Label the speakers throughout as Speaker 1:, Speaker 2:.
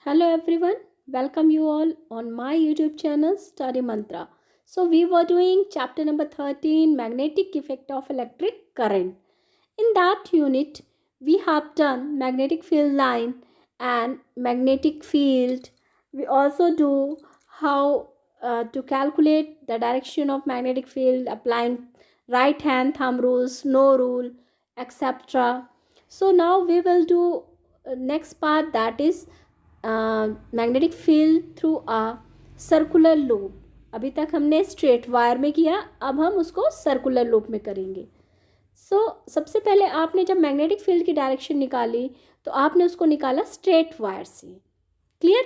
Speaker 1: Hello everyone, welcome you all on my YouTube channel Study Mantra. So we were doing chapter number 13, magnetic effect of electric current. In that unit we have done magnetic field line and magnetic field. We also do how to calculate the direction of magnetic field applying right hand thumb rule, snow rule, etc. So now we will do next part, that is magnetic field through a circular loop. अभी तक हमने straight wire में किया, अब हम उसको circular loop में करेंगे. सबसे पहले आपने जब मैग्नेटिक फील्ड की डायरेक्शन निकाली तो आपने उसको निकाला स्ट्रेट वायर से. क्लियर?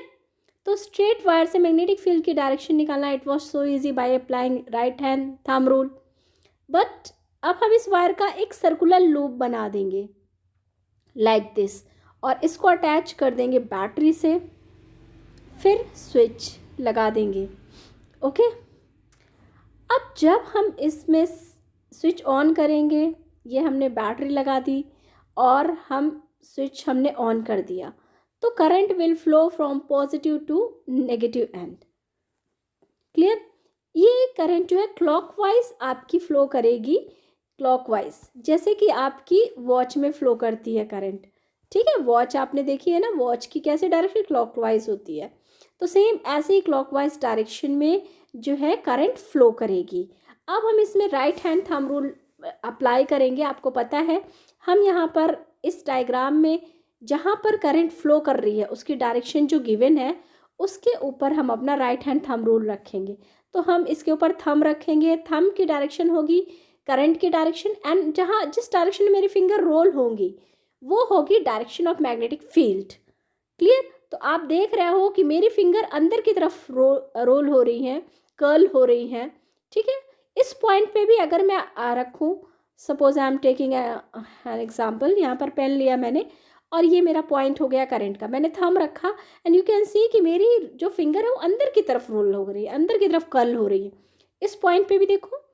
Speaker 1: तो स्ट्रेट वायर से मैग्नेटिक फील्ड की डायरेक्शन निकालना it was so easy by applying right hand thumb rule. But अब हम इस वायर का एक सर्कुलर लूप बना देंगे लाइक दिस, और इसको अटैच कर देंगे बैटरी से, फिर स्विच लगा देंगे. ओके, अब जब हम इसमें स्विच ऑन करेंगे, ये हमने बैटरी लगा दी और हम स्विच हमने ऑन कर दिया, तो current will flow from positive to negative end. Clear? ये करंट जो है क्लॉकवाइज आपकी फ्लो करेगी, क्लॉकवाइज जैसे कि आपकी वॉच में फ्लो करती है करंट. ठीक है, वॉच आपने देखी है ना, वॉच की कैसे डायरेक्शन क्लॉकवाइज होती है, तो सेम ऐसे ही क्लॉकवाइज डायरेक्शन में जो है करंट फ्लो करेगी. अब हम इसमें right hand thumb rule apply करेंगे. आपको पता है हम यहाँ पर इस डायग्राम में जहाँ पर करंट फ्लो कर रही है उसकी डायरेक्शन जो गिवन है उसके ऊपर हम अपना राइट हैंड थंब रूल रखेंगे. तो हम इसके ऊपर थंब रखेंगे, थंब की डायरेक्शन होगी करंट की डायरेक्शन, एंड जहाँ जिस डायरेक्शन में मेरी फिंगर रोल होंगी वो होगी direction of magnetic field. Clear? तो आप देख रहे हो कि मेरी फिंगर अंदर की तरफ रोल हो रही हैं, कर्ल हो रही हैं. ठीक है, इस पॉइंट पे भी अगर मैं रखूँ, suppose I am taking an example, यहाँ पर पेन लिया मैंने और ये मेरा पॉइंट हो गया करंट का, मैंने थंब रखा एंड यू कैन सी कि मेरी जो फिंगर है वो अंदर की तरफ रोल हो रही है, अंदर की तरफ कर्ल हो रही है. इस पॉइंट पे भी देखो,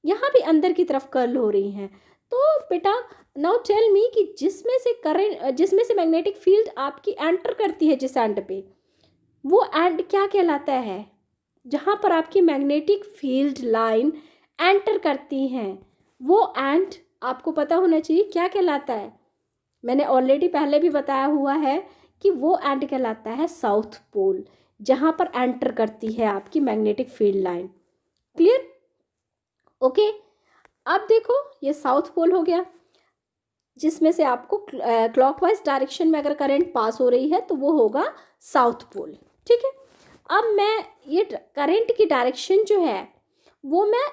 Speaker 1: यहाँ भी अंदर की तरफ कर्ल हो रही हैं. तो बेटा नाउ टेल मी कि जिसमें से मैग्नेटिक फील्ड आपकी एंटर करती है जिस एंड पे, वो एंड क्या कहलाता है? जहाँ पर आपकी मैग्नेटिक फील्ड लाइन एंटर करती हैं वो एंड आपको पता होना चाहिए क्या कहलाता है. मैंने ऑलरेडी पहले भी बताया हुआ है कि वो एंड कहलाता है साउथ पोल, जहाँ पर एंटर करती है आपकी magnetic field line. Clear? Okay, अब देखो ये साउथ पोल हो गया, जिसमें से आपको क्लॉकवाइज डायरेक्शन में अगर करंट पास हो रही है तो वो होगा साउथ पोल. ठीक है, अब मैं ये करंट की डायरेक्शन जो है वो मैं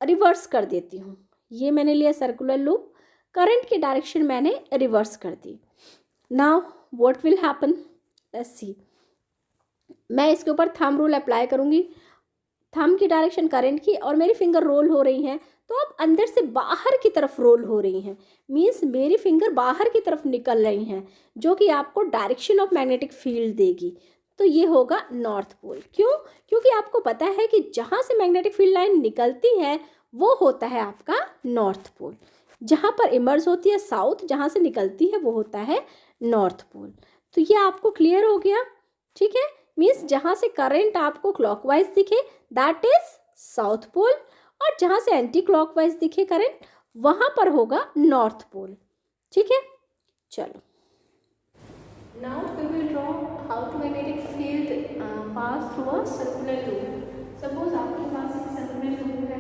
Speaker 1: रिवर्स कर देती हूँ. ये मैंने लिया सर्कुलर लूप, करंट की डायरेक्शन मैंने रिवर्स कर दी. Now what will happen, let's see. मैं इसके ऊपर थंब रूल अप्लाई करूँगी, थंब की डायरेक्शन करंट की और मेरी फिंगर रोल हो रही हैं, तो अब अंदर से बाहर की तरफ रोल हो रही हैं, मीन्स मेरी फिंगर बाहर की तरफ निकल रही हैं, जो कि आपको डायरेक्शन ऑफ मैग्नेटिक फील्ड देगी. तो ये होगा नॉर्थ पोल. क्यों? क्योंकि आपको पता है कि जहाँ से मैग्नेटिक फील्ड लाइन निकलती है वो होता है आपका नॉर्थ पोल, जहाँ पर इमर्ज होती है साउथ, जहाँ से निकलती है वो होता है नॉर्थ पोल. तो ये आपको क्लियर हो गया. ठीक है, मीन्स जहाँ से करंट आपको क्लॉकवाइज दिखे दैट इज साउथ पोल, और जहाँ से एंटी क्लॉकवाइज दिखे करंट वहाँ पर होगा नॉर्थ पोल. ठीक है, चलो now we will draw how to magnetic field pass through a circular loop. Suppose आपके पास एक सर्कुलर लूप है,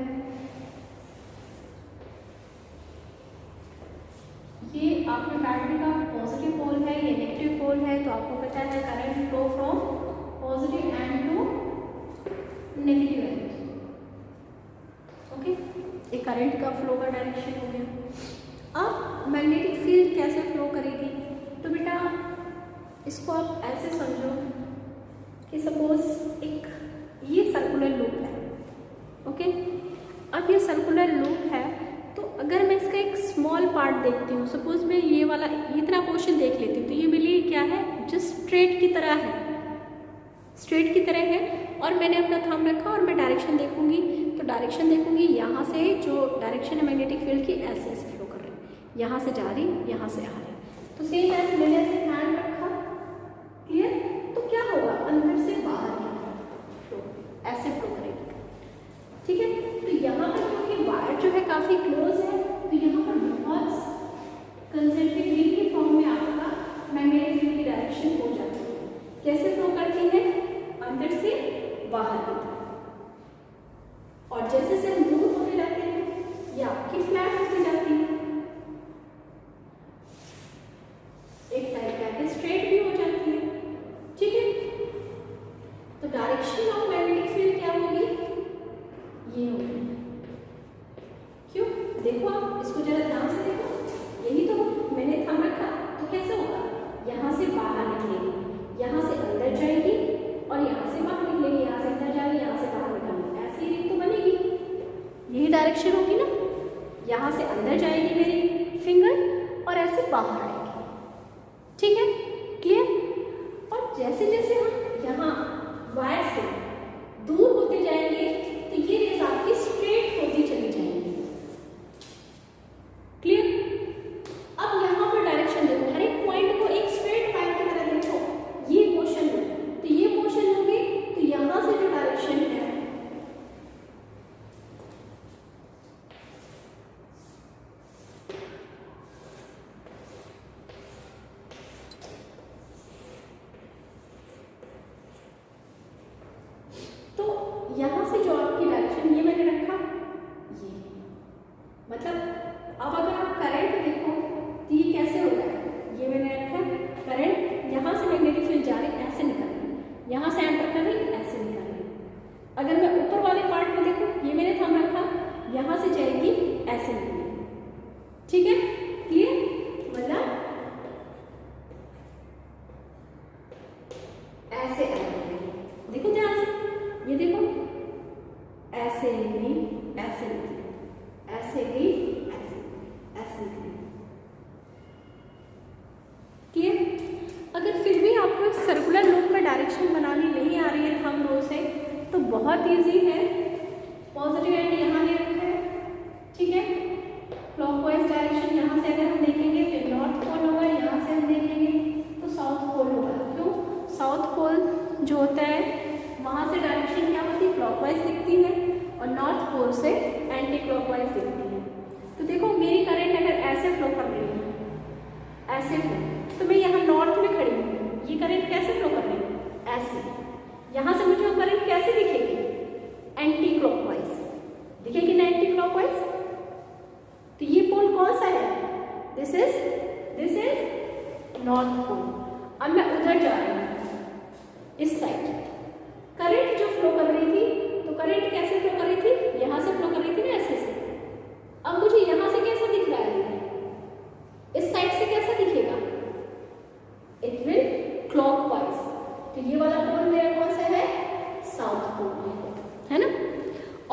Speaker 1: ये आपके बैटरी का पॉजिटिव पोल है, ये नेगेटिव पोल है, तो आपको पता है current flow from positive end to negative end. Okay, ये करंट का फ्लो का डायरेक्शन हो गया. अब मैग्नेटिक फील्ड कैसे फ्लो करेगी, तो बेटा इसको आप ऐसे समझो कि सपोज एक ये सर्कुलर लूप है. ओके, अब ये सर्कुलर लूप है, तो अगर मैं इसका एक स्मॉल पार्ट देखती हूँ, सपोज मैं ये वाला इतना पोर्शन देख लेती हूँ, तो ये मेरे लिए क्या है, जो स्ट्रेट की तरह है, स्ट्रेट की तरह है, और मैंने अपना थंब रखा और मैं डायरेक्शन देखूंगी, तो डायरेक्शन देखूंगी यहाँ से जो डायरेक्शन है मैग्नेटिक फील्ड की ऐसे ऐसे फ्लो कर रही है, यहाँ से जा रही, यहाँ से आ रही. तो सेम ऐसे मैंने ऐसे हैंड रखा. क्लियर? तो काफ़ी क्लोज है, तो यहाँ पर बहुत कंसेंट्रिक रिंग के फॉर्म में आपका मैग्नेटिक फील्ड की डायरेक्शन हो जाती है। कैसे फ्लो करती है? अंदर से बाहर की तरफ, और जैसे जैसे हम दूर होते जाते हैं ये आपकी फ्लैट होती जाती है, एक टाइप का स्ट्रेट भी हो जाती है। ठीक है, तो डायरेक्शन ऑफ मैग्नेटिक फील्ड क्या होगी? ये होगी। क्यों? देखो आप इसको जरा ध्यान से देखो, यही तो मैंने थम रखा, तो कैसे होगा? यहाँ से बाहर निकलेगी, यहाँ से अंदर जाएगी, और यहाँ से बाहर निकलेगी, यहाँ से अंदर जाएगी, यहाँ से बाहर निकलेगी, ऐसी रिंग तो बनेगी। यही डायरेक्शन होगी ना, यहाँ से अंदर जाएगी मेरी फिंगर और ऐसे बाहर आएगी। ठीक है, क्लियर? और जैसे जैसे हम यहाँ वायर से दूर होते जाएंगे तो ये रेस आपकी स्ट्रेट होती चली जाएंगी। क्लियर? अब यहाँ पर डायरेक्शन देखो, हर एक पॉइंट को एक स्ट्रेट वायर की तरह देखो, ये मोशन है तो ये मोशन होगी, तो यहाँ से जो डायरेक्शन है यहाँ से जो आपकी डायरेक्शन ये मैंने रखा, ये मतलब अब अगर आप करंट देखो तो ये कैसे हो रहा है? ये मैंने रखा करंट, यहाँ से मैग्नेटिक फील्ड जा रही ऐसे निकल रही, यहाँ से एंटर कर रही ऐसे निकल रही। अगर मैं ऊपर वाले पार्ट में देखूँ, ये मैंने थंब रखा, यहाँ से जाएगी ऐसे निकलेगी। ठीक है, क्लियर? मतलब ऐसे आएगी, देखो ध्यान से, ये देखो ऐसे निकली, ऐसे निकली, ऐसे गई, ऐसे ऐसे निकली। क्लियर? अगर फिर भी आपको एक सर्कुलर लूप में डायरेक्शन बनानी नहीं आ रही है थंब रूल से, तो बहुत इजी है। पॉजिटिव एंड यहाँ ले रखा है, ठीक है, क्लॉकवाइज डायरेक्शन यहाँ से अगर हम देखेंगे तो नॉर्थ पोल होगा, यहाँ से हम देखेंगे तो साउथ पोल होगा। क्यों? साउथ पोल जो होता है वहाँ से डायरेक्शन क्या होती है? क्लॉकवाइज दिखती है, और नॉर्थ पोल से एंटी क्लॉकवाइज दिखती है। तो देखो मेरी करंट अगर ऐसे फ्लो कर रही है, ऐसे फ्लो, तो मैं यहाँ नॉर्थ में खड़ी हूँ, ये करंट कैसे फ्लो कर रही है? ऐसे। यहाँ से मुझे करंट कैसे दिखेगी? एंटी क्लॉकवाइज दिखेगी ना, एंटी क्लॉकवाइज। तो ये पोल कौन सा है? This is north pole. अब मैं उधर जा रही हूँ, इस साइड। करंट जो फ्लो कर रही थी, तो करंट कैसे फ्लो कर रही थी? यहाँ से फ्लो कर रही थी ना, ऐसे से। अब मुझे यहाँ से कैसा दिख रहा है? इस साइड से कैसा दिखेगा? It will clockwise. तो ये वाला पोल मेरा कौन सा है? साउथ पोल है ना।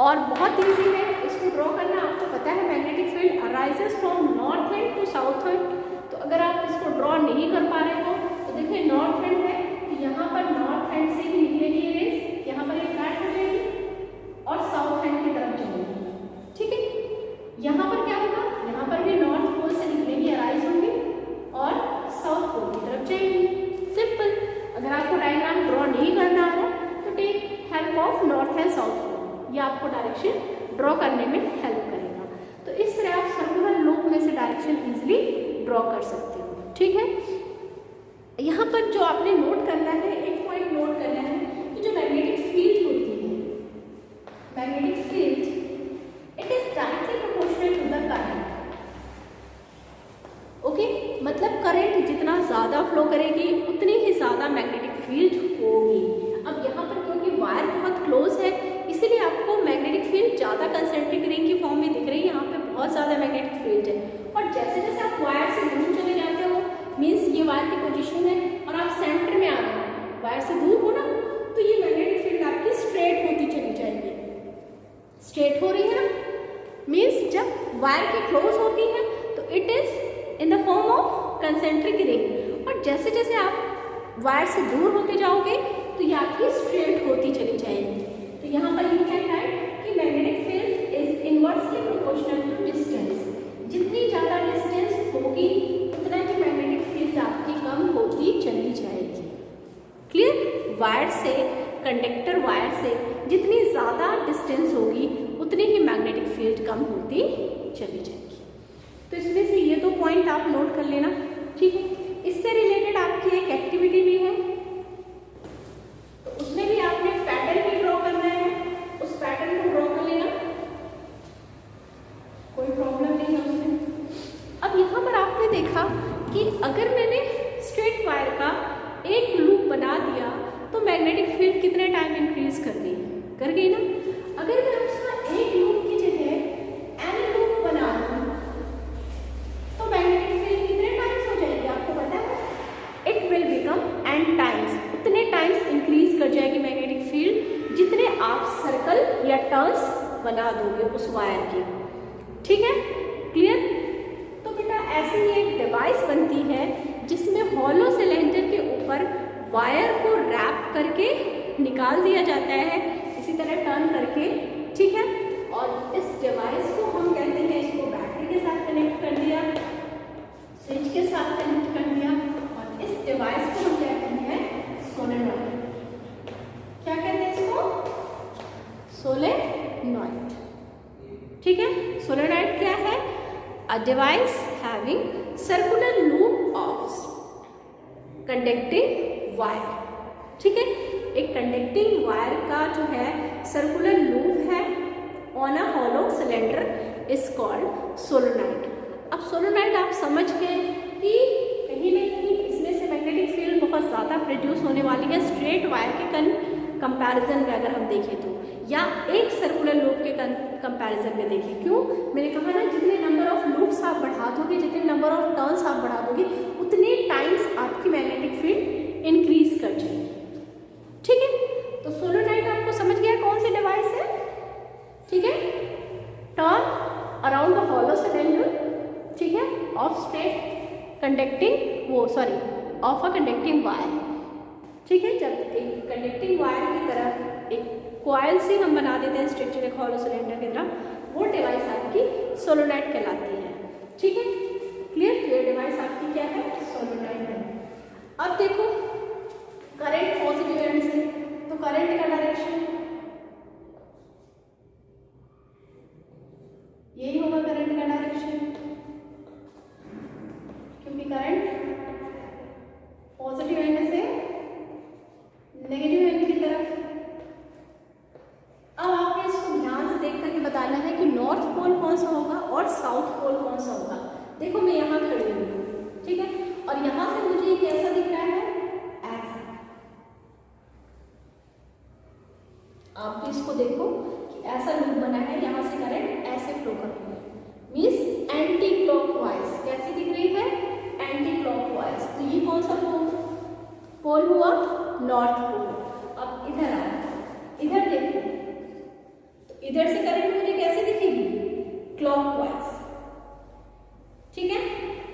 Speaker 1: और बहुत इजी है इसको ड्रॉ करना, आपको पता है magnetic field arises from north end to south end. तो अगर आप इसको ड्रॉ नहीं कर पा रहे हो तो देखिए नॉर्थ एंड है, तो यहाँ पर नॉर्थ एंड से ही निकलेगी रेस, यहाँ पर एक फ्लैट हो जाएगी और साउथ एंड की तरफ जाएगी। ठीक है, यहाँ पर क्या होगा? यहाँ पर भी नॉर्थ पोल से निकलेगी, अराइज होंगी और साउथ पोल की तरफ जाएगी। सिंपल। अगर आपको डायग्राम ड्रॉ नहीं करना है तो take help of north end south pole, ये आपको डायरेक्शन ड्रॉ करने में हेल्प करेगा। तो इस तरह आप सर्कुलर लूप में से डायरेक्शन इजीली ड्रॉ कर सकते हो। ठीक है, यहाँ पर जो आपने नोट करना है, एक पॉइंट नोट करना है कि जो मैग्नेटिक फील्ड होती है, magnetic field it is directly proportional to the current. Okay, मतलब करंट जितना ज़्यादा फ्लो करेगी उतनी ही ज़्यादा मैग्नेटिक फील्ड होगी। अब यहाँ पर क्योंकि वायर बहुत क्लोज है, इसीलिए आपको मैग्नेटिक फील्ड ज़्यादा कंसेंट्रिक रिंग की फॉर्म में दिख रही है। यहाँ पे बहुत ज़्यादा मैग्नेटिक फील्ड है, और जैसे जैसे आप वायर से दूर चले जाते हो, मीन्स ये वायर की पोजीशन है और आप सेंटर में आ रहे हो, वायर से दूर हो ना, तो ये मैग्नेटिक फील्ड आपकी स्ट्रेट होती चली जाएगी। स्ट्रेट हो रही है ना, मीन्स जब वायर की क्लोज होती है तो it is in the form of concentric ring, और जैसे जैसे आप वायर से दूर होते जाओगे तो ये आपकी स्ट्रेट होती चली जाएगी। तो यहाँ पर यू कैन राइट कि magnetic field is inversely proportional to distance. जितनी ज़्यादा डिस्टेंस होगी उतना ही मैग्नेटिक फील्ड आपकी कम होती चली जाएगी। क्लियर? वायर से कंडक्टर वायर से जितनी ज़्यादा डिस्टेंस होगी उतनी ही मैग्नेटिक फील्ड कम होती चली जाएगी। तो इसमें से ये 2 पॉइंट आप नोट कर लेना, ठीक है। इससे रिलेटेड आपकी एक एक्टिविटी भी है, तो उसमें भी आपने पैटर्न भी ड्रॉ करना है, उस पैटर्न को ड्रॉ कर लेना, कोई प्रॉब्लम नहीं है उसमें। अब यहाँ पर आपने देखा कि अगर मैंने स्ट्रेट वायर का एक लूप बना दिया तो मैग्नेटिक फील्ड कितने टाइम इंक्रीज कर गई ना। अगर मैं उसका एक लूप की जगह एन लूप बना दूं तो मैग्नेटिक फील्ड कितने टाइम्स हो जाएगी आपको पता है? It will become an times, उतने टाइम्स इंक्रीज कर जाएगी मैग्नेटिक फील्ड जितने आप सर्कल या टर्न्स बना दोगे उस वायर की, ठीक है, क्लियर। तो बेटा ऐसी ही एक डिवाइस बनती है जिसमें हॉलो सिलेंडर के ऊपर वायर को रैप करके निकाल दिया जाता है, इसी तरह टर्न करके, ठीक है। और इस डिवाइस को हम कहते हैं, इसको बैटरी के साथ कनेक्ट कर दिया, स्विच के साथ कनेक्ट कर दिया, और इस डिवाइस को हम कहते हैं सोलेनॉइड। क्या कहते हैं इसको? सोलेनॉइड, ठीक है। सोलेनॉइड क्या है? A device having circular loop of conducting wire, ठीक है। एक कंडक्टिंग वायर का जो है सर्कुलर लूप है on a hollow cylinder is called solenoid. अब सोलेनॉइड आप समझ गए कि कहीं ना कहीं इसमें से मैग्नेटिक फील्ड बहुत ज़्यादा प्रोड्यूस होने वाली है स्ट्रेट वायर के कंपैरिजन में अगर हम देखें तो, या एक सर्कुलर लूप के कंपैरिजन में देखें। क्यों? मैंने कहा ना, जितने नंबर ऑफ लूप्स आप बढ़ा दोगे, जितने नंबर ऑफ टर्न्स आप बढ़ा दोगे, उतने टाइम्स आपकी मैग्नेटिक फील्ड इंक्रीज कर जाएगी, ठीक है। तो सोलेनॉइड आपको समझ गया कौन सी डिवाइस है, ठीक है। Turn around the hollow cylinder, ठीक है, of straight conducting of a conducting wire, ठीक है। जब एक कंडक्टिंग वायर की तरह एक कॉइल से हम बना देते हैं स्ट्रक्चर एक हॉलो सिलेंडर की तरह, वो डिवाइस आपकी सोलेनॉइड कहलाती है, ठीक है, क्लियर। ये डिवाइस आपकी क्या है? सोलेनॉइड है। अब देखो करंट पॉजिटिव एंड से, तो करंट का डायरेक्शन यही होगा, करंट का डायरेक्शन, क्योंकि करंट पॉजिटिव एंड से नेगेटिव एंड की तरफ। अब आपने इसको ध्यान से देख करके बताना है कि नॉर्थ पोल कौन सा होगा और साउथ पोल कौन सा होगा। देखो मैं यहाँ खड़ी हूँ, ठीक है, और यहाँ से मुझे ये कैसा दिख रहा है? ऐसा। आप इसको देखो कि ऐसा लूप बना है, यहाँ से करंट ऐसे फ्लो कर रही है, मीन्स एंटी क्लॉकवाइज। कैसी दिख रही है? Anti clockwise. तो ये कौन सा पोल हुआ? North pole. अब इधर आओ, इधर देखो, तो इधर से करंट मुझे कैसे दिखेगी? क्लॉकवाइज, ठीक है।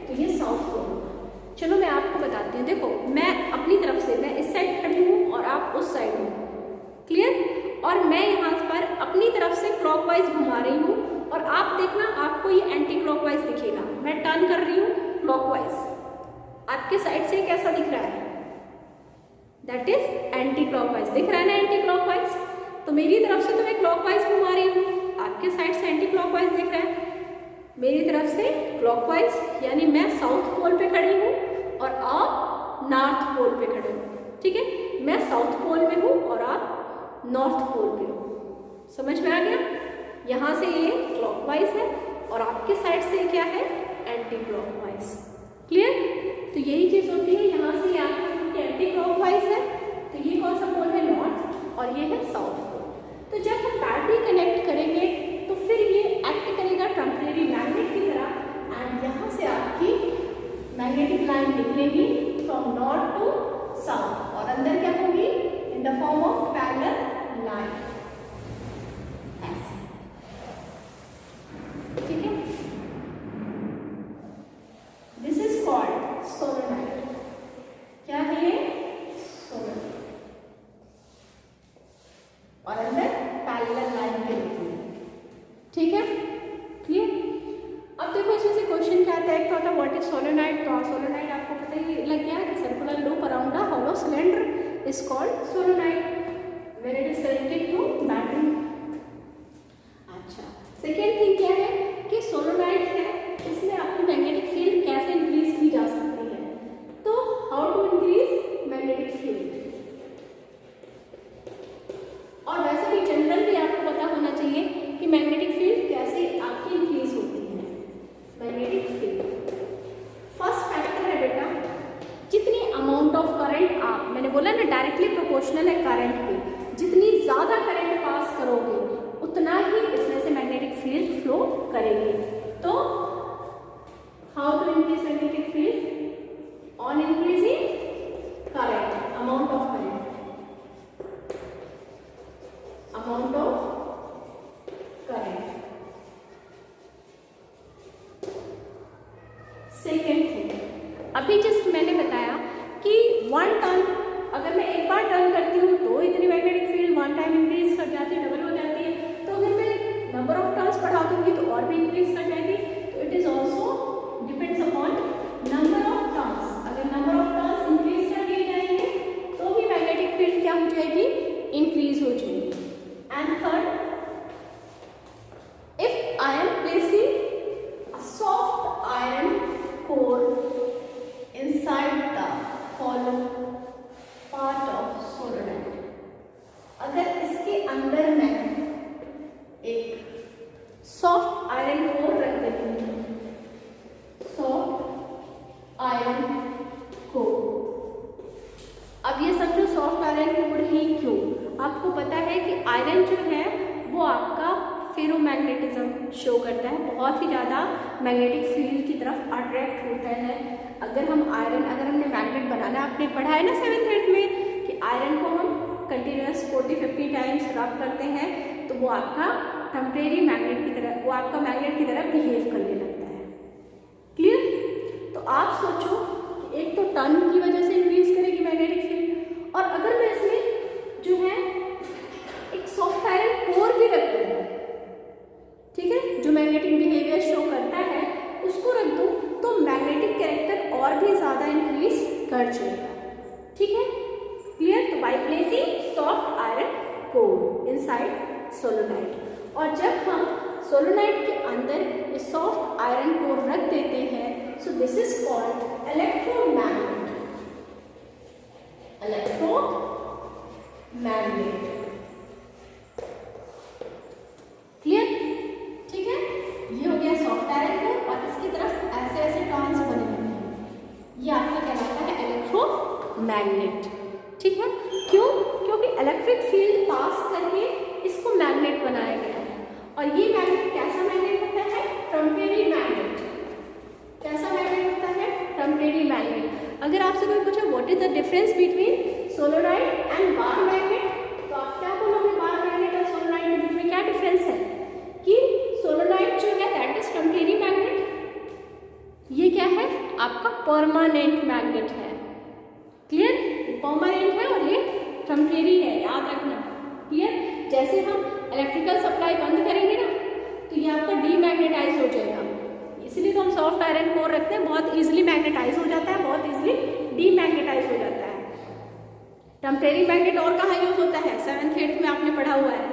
Speaker 1: तो ये साउथ पोल होगा। चलो मैं आपको बताती हूँ। देखो मैं अपनी तरफ से, मैं इस साइड खड़ी हूँ और आप उस साइड हो, क्लियर। और मैं यहाँ पर अपनी तरफ से क्लॉकवाइज घुमा रही हूँ और आप देखना आपको ये एंटी क्लॉकवाइज दिखेगा। मैं टर्न कर रही हूँ क्लॉकवाइज, आपके साइड से कैसा दिख रहा है? That is anti clockwise. दिख रहा है ना एंटी क्लॉकवाइज? तो मेरी तरफ से तो मैं क्लॉकवाइज घुमा रही हूँ, आपके साइड से एंटी क्लॉकवाइज दिख रहा है। मेरी तरफ से क्लॉकवाइज, यानी मैं साउथ पोल पे खड़ी हूँ और आप नॉर्थ पोल पे खड़े हो, ठीक है। मैं साउथ पोल में हूँ और आप नॉर्थ पोल पे हो। समझ में आ गया? यहाँ से ये क्लॉकवाइज है और आपके साइड से क्या है? Anti clockwise, clear. तो यही चीज होती है, यहाँ से आपकी एंटी क्लॉकवाइज है, तो ये कौन सा पोल है? नॉर्थ, और ये है साउथ पोल। तो जब हम बैटरी कनेक्ट करेंगे तो फिर ये एक्ट करेगा टेम्परेरी मैग्नेट की तरह, एंड यहाँ से आपकी मैग्नेटिक लाइन निकलेगी फ्रॉम नॉर्थ टू साउथ, और अंदर क्या होगी? In the form of parallel line, ऐसे, ठीक है। This is called solenoid. क्या है ये? सोलेनॉइड, और अंदर पैरेलल लाइन के रूप में, ठीक है, क्लियर। अब देखो इसमें से क्वेश्चन क्या आता है? एक तो आता है व्हाट इज सोलेनॉइड। तो सोलेनॉइड आपको पता ही लग गया कि circular loop around a hollow cylinder is called solenoid. when it is connected to battery. अच्छा, सेकेंड थिंग क्या है कि सोलोनॉइड है, इसमें आपकी मैग्नेटिक फील्ड कैसे इंक्रीज की जा सकती है। तो how to increase magnetic field, और वैसे भी जनरल भी आपको पता होना चाहिए कि मैग्नेटिक फील्ड कैसे आपकी इंक्रीज होती है। मैग्नेटिक फील्ड फर्स्ट फैक्टर है बेटा, जितनी अमाउंट ऑफ करंट आप, मैंने बोला ना डायरेक्टली प्रोपोर्शनल है करंट के, जितनी ज़्यादा करंट पास करोगे उतना ही इसमें से मैग्नेटिक फील्ड फ्लो करेगी। तो how to increase magnetic field, on increasing current, amount of current, amount of current. Second thing, अभी जस्ट मैंने बताया कि 1 टर्न, अगर मैं एक बार टर्न करती हूँ तो इतनी मैग्नेटिक फील्ड 1 टाइम इंक्रीज कर जाती है, डबल हो जाती है। तो अगर मैं नंबर ऑफ टर्न्स बढ़ा दूंगी तो और भी इंक्रीज कर जाएगी। तो it is also depends upon number of turns. अगर नंबर ऑफ टर्न्स इंक्रीज कर दिए जाएंगे तो भी मैग्नेटिक फील्ड क्या हो जाएगी, इंक्रीज हो जाएगी। And third, if I am placing a soft iron core inside the hollow part of solenoid, अगर इसके अंदर मैं एक सॉफ्ट आयरन कोर रख देती हूँ, सॉफ्ट आयरन कोर। अब ये समझो सॉफ्ट आयरन कोर ही क्यों, आपको पता है कि आयरन जो है वो आपका फेरोमैग्नेटिज्म शो करता है, बहुत ही ज़्यादा मैग्नेटिक फील्ड की तरफ अट्रैक्ट होता है। अगर हम आयरन, अगर हमने मैग्नेट बनाना, आपने पढ़ा है ना 7th 8th में कि आयरन को हम कंटिन्यूस 40-50 टाइम्स रब करते हैं तो वो आपका टेम्परेरी मैग्नेट की तरह, वो आपका मैग्नेट की तरह बिहेव करने लगता है। क्लियर? तो आप सोचो कि एक तो टर्न की वजह से इंक्रीज करेगी मैग्नेटिक फील्ड, और अगर मैं इसमें जो है एक सॉफ्ट आयरन कोर भी रख दूँ, ठीक है, जो मैग्नेटिक बिहेवियर शो करता है उसको रख दूँ, तो मैग्नेटिक कैरेक्टर और भी ज़्यादा इंक्रीज कर जाएगा। ठीक है, क्लियर? तो by placing soft iron core inside solenoid, और जब हम सोलोनाइड के अंदर इस सॉफ्ट आयरन कोर रख देते हैं, so this is called electromagnet, electromagnet. Clear? ठीक है, ये हो गया सॉफ्ट आयरन कोर, और इसकी तरफ ऐसे ऐसे टर्न्स बने हुए हैं, ये आपका कहलाता है इलेक्ट्रोमैग्नेट। ठीक है, क्यों? क्योंकि इलेक्ट्रिक फील्ड पास करके इसको मैग्नेट बनाया गया है, और ये मैग्नेट कैसा मैग्नेट होता है, टेम्परेरी मैग्नेट। कैसा मैग्नेट होता है, टेम्परेरी मैग्नेट। अगर आपसे कोई पूछे what is the difference between solenoid and bar magnet, तो आप क्या बोलोगे, बार मैग्नेट और सोलोनाइड के बीच में क्या डिफरेंस है, कि सोलोनाइड जो है दैट इज टेम्परेरी मैग्नेट, ये क्या है आपका परमानेंट मैग्नेट है। क्लियर? परमानेंट है और ये टेम्परेरी है, याद रखना। क्लियर? जैसे हम इलेक्ट्रिकल सप्लाई बंद करेंगे ना तो ये आपका डीमैग्नेटाइज हो जाएगा, इसलिए तो हम सॉफ्ट आयरन कोर रखते हैं, बहुत इजीली मैग्नेटाइज हो जाता है, बहुत इजीली डीमैग्नेटाइज हो जाता है। टेम्परेरी मैग्नेट और कहाँ यूज होता है, 7th 8th में आपने पढ़ा हुआ है,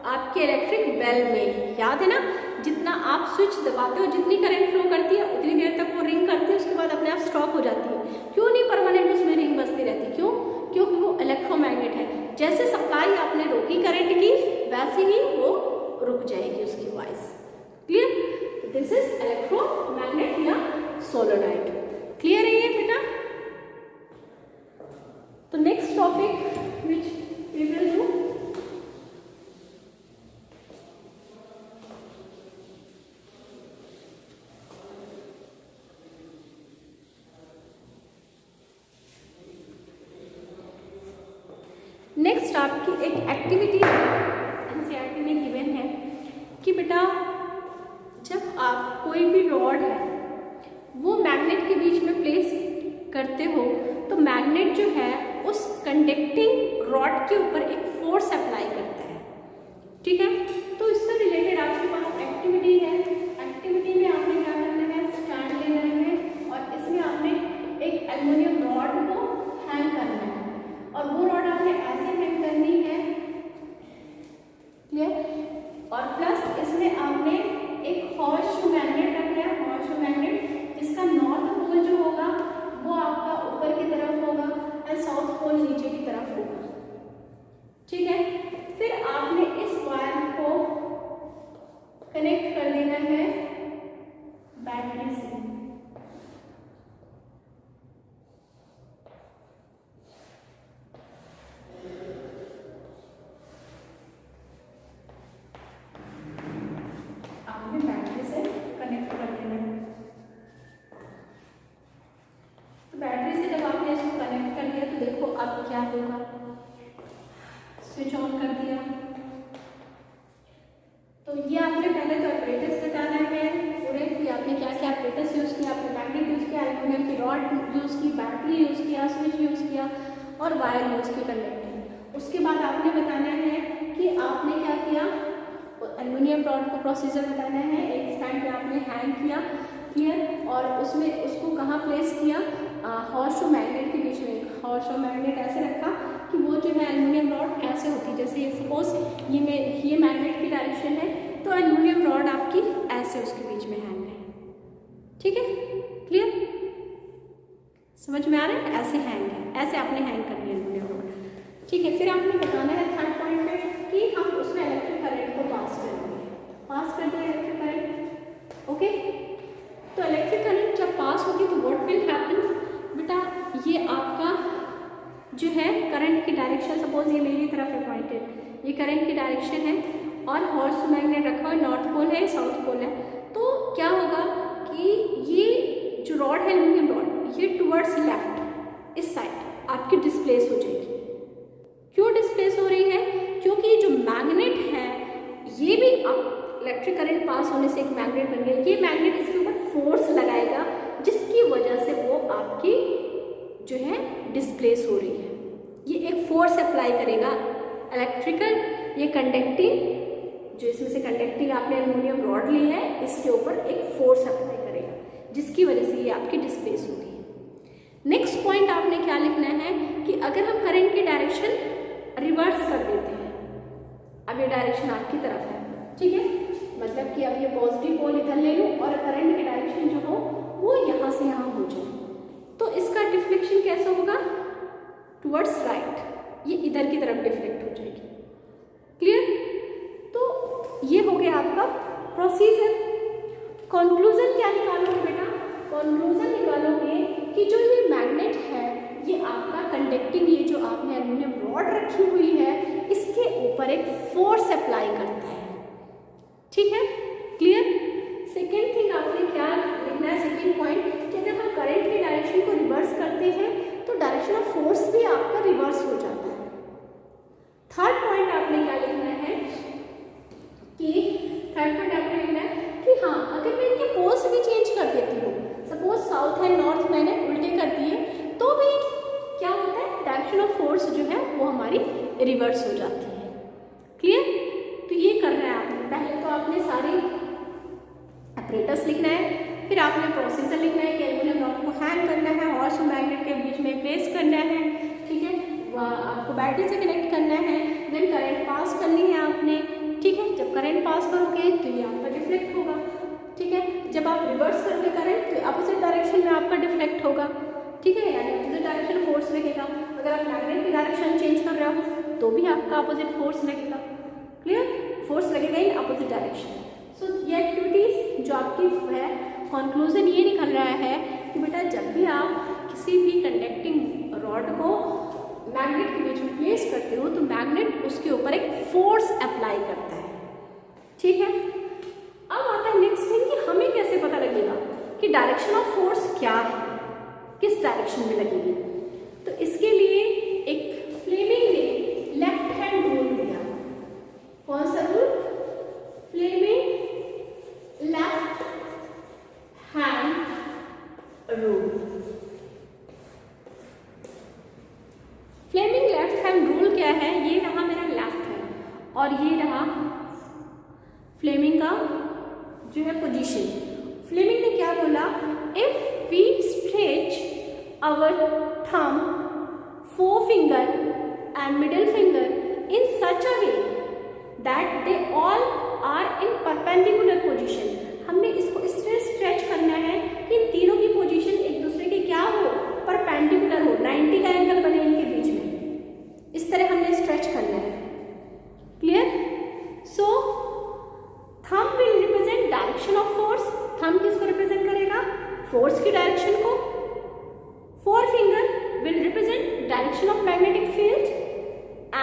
Speaker 1: आपके इलेक्ट्रिक बेल में, याद है ना, जितना आप स्विच दबाते हो जितनी करंट फ्लो करती है उतनी देर तक वो रिंग करती है, उसके बाद अपने आप स्टॉप हो जाती है। क्यों नहीं परमानेंट उसमें रिंग बजती रहती, क्यों? क्योंकि वो इलेक्ट्रोमैग्नेट है, जैसे सप्लाई आपने रोकी करंट की वैसे ही वो रुक जाएगी उसकी voice. Clear? This is electromagnet या सोलोनाइड। क्लियर है ये बेटा? तो next topic which we will do, next आपकी एक एक्टिविटी एनसीईआरटी में गिवन है कि बेटा जब आप कोई भी रॉड है वो मैग्नेट के बीच में प्लेस करते हो तो मैग्नेट जो है उस कंडक्टिंग रॉड के ऊपर एक फोर्स अप्लाई करता है। ठीक है, तो इससे रिलेटेड आपके पास एक्टिविटी है। एक्टिविटी में आपने क्या करना है, स्टैंड लेना है और इसमें आपने एक एल्युमिनियम रॉड को हैंग करना है और वो रॉड आपने ऐसे हैंग करनी है पोल नीचे की तरफ होगा, ठीक है। फिर आपने इस वायर को कनेक्ट कर देना है बैटरी से। आपने बैटरी से कनेक्ट कर देना है। तो बैटरी से जब आपने इसको कनेक्ट कर दिया तो देखो अब क्या होगा। स्विच ऑन कर दिया तो ये आपने पहले तो ऑपरेटर्स बताना है पूरे कि आपने क्या क्या ऑपरेटर्स यूज़ किया। आपने मैग्नेट यूज़ किया, एल्यूमिनियम की रॉड यूज़ की, बैटरी यूज़ किया, स्विच यूज़ किया और वायर यूज़ की कनेक्टिंग। उसके बाद आपने बताना है कि आपने क्या किया। एल्यूमिनियम रॉड को प्रोसीजर बताना है। एक स्टैंड पे आपने हैंग किया, क्लियर, और उसमें उसको कहाँ प्लेस किया, हॉर्स और मैग्नेट के बीच में। हॉर्स और मैग्नेट ऐसे रखा कि वो जो है एल्यूमिनियम रॉड ऐसे होती, जैसे ये सपोज ये मैग्नेट की डायरेक्शन है तो एल्यूमिनियम रॉड आपकी ऐसे उसके बीच में हैंग है, ठीक है, क्लियर, समझ में आ रहा है। ऐसे हैंग है, ऐसे आपने हैंग करनी है एल्यूमिनियम रॉड, ठीक है। फिर आपने बताना है थर्ड पॉइंट पे कि हम उसमें इलेक्ट्रिक करंट को पास करेंगे। पास कर दिया इलेक्ट्रिक करंट, ओके। तो इलेक्ट्रिक करंट जब पास होगी तो व्हाट विल हैपन बेटा, ये आपका जो है करंट की डायरेक्शन, सपोज ये मेरी तरफ है पॉइंटेड, ये करंट की डायरेक्शन है और हॉर्स मैग्नेट रखा हुआ, नॉर्थ पोल है, साउथ पोल है। तो क्या होगा कि ये जो रॉड है एल्यूमिनियम रॉड, ये टुवर्ड्स लेफ्ट इस साइड आपकी डिस्प्लेस हो जाएगी। क्यों डिस्प्लेस हो रही है? क्योंकि जो मैग्नेट है ये भी अब इलेक्ट्रिक करंट पास होने से एक मैग्नेट बन गया। ये मैग्नेट इसके ऊपर फोर्स लगाएगा जिसकी वजह से वो आपकी जो है डिस्प्लेस हो रही है। ये एक फोर्स अप्लाई करेगा इलेक्ट्रिकल, ये कंडक्टिंग, जो इसमें से कंडक्टिंग आपने एल्यूमिनियम रॉड ली है इसके ऊपर एक फोर्स अप्लाई करेगा जिसकी वजह से ये आपकी डिस्प्लेस हो रही है। नेक्स्ट पॉइंट आपने क्या लिखना है कि अगर हम करंट की डायरेक्शन रिवर्स कर देते हैं, अब ये डायरेक्शन आपकी तरफ है, ठीक है, मतलब कि अब ये पॉजिटिव पोल इधर ले लूँ और करंट की डायरेक्शन जो हो वो यहाँ से यहाँ हो जाए, तो इसका डिफ्लेक्शन कैसा होगा, टुवर्ड्स राइट, ये इधर की तरफ डिफ्लेक्ट हो जाएगी, क्लियर। तो ये हो गया आपका प्रोसीजर। कंक्लूजन क्या निकालोगे बेटा? कंक्लूजन निकालोगे कि जो ये मैग्नेट है ये आपका कंडक्टिंग, ये जो आपने एल्यूमिनियम रॉड रखी हुई है इसके ऊपर एक फोर्स अप्लाई करता है, ठीक है, क्लियर। सेकेंड थिंग आपने क्या लिखना है, सेकेंड पॉइंट, कि अगर हम करंट की डायरेक्शन को रिवर्स करते हैं तो डायरेक्शन ऑफ फोर्स भी आपका रिवर्स हो जाता है। थर्ड पॉइंट आपने क्या लिखना है कि थर्ड पॉइंट आपने लिखना है कि हाँ, अगर मैं इनके पोल्स भी चेंज कर देती हूँ, सपोज साउथ एंड नॉर्थ मैंने उल्टे कर दिए, तो भी क्या होता है, डायरेक्शन ऑफ फोर्स जो है वो हमारी रिवर्स हो जाती है, क्लियर। तो ये कर रहे हैं आपने, पहले तो आपने सारी ऑपरेटर्स लिखना है, फिर आपने प्रोसीजर लिखना है कि एल्यूमिनियम रॉड को हैंग करना है, हॉर्स और मैग्नेट के बीच में प्लेस करना है, ठीक है, आपको बैटरी से कनेक्ट करना है, देन करंट पास करनी है आपने, ठीक है। जब करंट पास करोगे तो ये आपका डिफ्लेक्ट होगा, ठीक है। जब आप रिवर्स करोगे करंट तो अपोजिट डायरेक्शन में आपका डिफ्लेक्ट होगा, ठीक है, यानी अपोजिट डायरेक्शन फोर्स लगेगा। अगर आप मैग्नेट की डायरेक्शन चेंज कर रहे हो तो भी आपका अपोजिट फोर्स लगेगा, क्लियर, फोर्स लगेगा इन अपोजिट डायरेक्शन। सो ये एक्टिविटी जो आपकी है, कंक्लूजन ये निकल रहा है कि बेटा जब भी आप किसी भी कंडक्टिंग रॉड को मैग्नेट के बीच में प्लेस करते हो तो मैग्नेट उसके ऊपर एक फोर्स अप्लाई करता है, ठीक है। अब आता है नेक्स्ट थिंग कि हमें कैसे पता लगेगा कि डायरेक्शन ऑफ फोर्स क्या है, किस डायरेक्शन में लगेगी। तो इसके लिए एक फ्लेमिंग ने लेफ्ट हैंड रूल दिया। कौन सा rule? Fleming left hand rule. Fleming left hand rule क्या है? ये रहा मेरा लेफ्ट हैंड और ये रहा फ्लेमिंग का जो है पोजीशन। फ्लेमिंग ने क्या बोला? If we stretch our thumb, forefinger and middle finger in such a way that they all are in perpendicular position, हमने इसको इस तरह स्ट्रेच करना है कि इन तीनों की पोजीशन एक दूसरे के क्या हो, परपेंडिकुलर हो, 90 का एंगल बने इनके बीच में,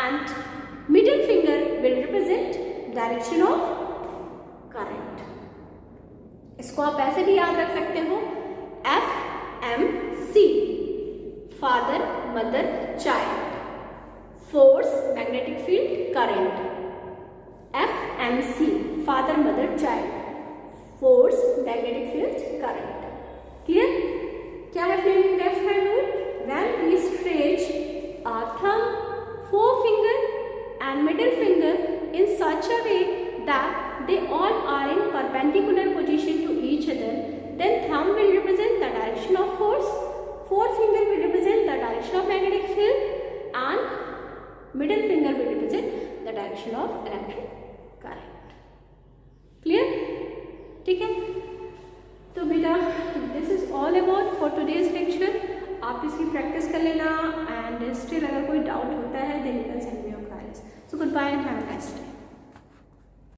Speaker 1: and middle finger will represent direction of current. इसको आप ऐसे भी याद रख सकते हो, FMC, father mother child, force magnetic field current, FMC, father mother child, force magnetic field current. Clear? क्या है Fleming left hand rule? When we stretch our thumb, forefinger and middle finger in such a way that they all are in perpendicular position to each other, then thumb will represent the direction of force, forefinger will represent the direction of magnetic field, and middle finger will represent the direction of electric current. Clear? ठीक है? तो बेटा this is all about for today's lecture. आप इसकी practice कर लेना, and still अगर कोई डाउट होता है then you can send me your queries. So good bye and have a nice day.